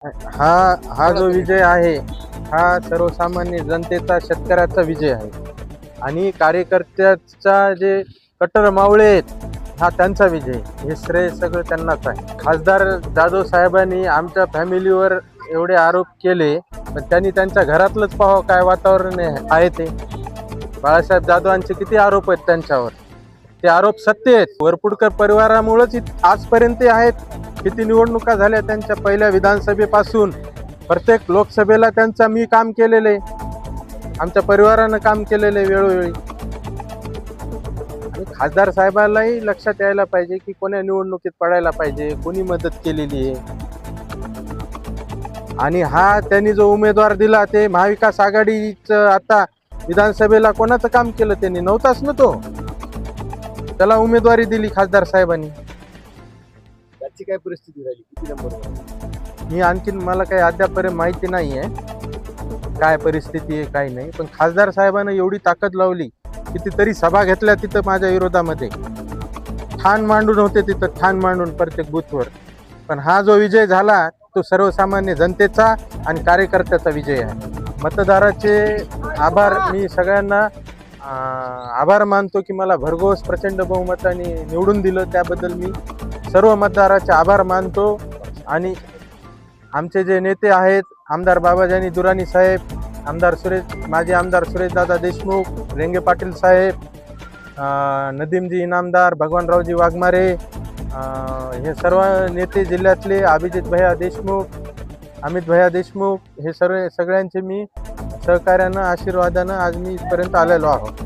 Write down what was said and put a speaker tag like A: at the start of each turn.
A: हा हा जो विजय आहे हा सर्वसामान्य जनतेचा शेतकऱ्याचा विजय आहे आणि कार्यकर्त्याचा जे कट्टर मावळे आहेत हा त्यांचा विजय. हे श्रेय सगळं त्यांनाच आहे. खासदार जाधव साहेबांनी आमच्या फॅमिलीवर एवढे आरोप केले, पण त्यांनी त्यांच्या घरातलंच पाहावं काय वातावरण आहे ते. बाळासाहेब जाधवांचे किती आरोप आहेत त्यांच्यावर, ते आरोप सत्य आहेत. वरपुडकर परिवारामुळेच आजपर्यंत आहेत. किती निवडणुका झाल्या त्यांच्या, पहिल्या विधानसभेपासून प्रत्येक लोकसभेला त्यांचा मी काम केलेले, आमच्या परिवारानं काम केलेले वेळोवेळी. आणि खासदार साहेबांनाही लक्षात यायला पाहिजे की कोण्या निवडणुकीत पडायला पाहिजे, कोणी मदत केलेली आहे. आणि हा त्यांनी जो उमेदवार दिला ते महाविकास आघाडीचं, आता विधानसभेला कोणाचं काम केलं त्यांनी? नव्हताच ना तो. त्याला उमेदवारी दिली खासदार साहेबांनी.
B: त्याची काय परिस्थिती राहिली, किती नंबर?
A: मी आणखीन, मला काही अद्यापर्यंत माहिती नाही आहे काय परिस्थिती आहे काय नाही, पण खासदार साहेबांना एवढी ताकद लावली, कितीतरी सभा घेतल्या तिथं माझ्या विरोधामध्ये, ठाण मांडून होते तिथं, ठाण मांडून प्रत्येक बूथवर. पण हा जो विजय झाला तो सर्वसामान्य जनतेचा आणि कार्यकर्त्याचा विजय आहे. मतदाराचे आभार, मी सगळ्यांना आभार मानतो की मला भरघोस प्रचंड बहुमताने निवडून दिलं, त्याबद्दल मी सर्व मतदाराचे आभार मानतो. आणि आमचे जे नेते आहेत, आमदार बाबाजानी दुराणी साहेब, माजी आमदार सुरेशदादा देशमुख, रेंगे पाटील साहेब, नदीमजी इनामदार, भगवानरावजी वाघमारे, हे सर्व नेते जिल्ह्यातले, अभिजित भैया देशमुख, अमित भैया देशमुख, हे सगळ्यांचे मी सहकार्यानं, आशीर्वादानं आज मी इथपर्यंत आलेलो आहोत.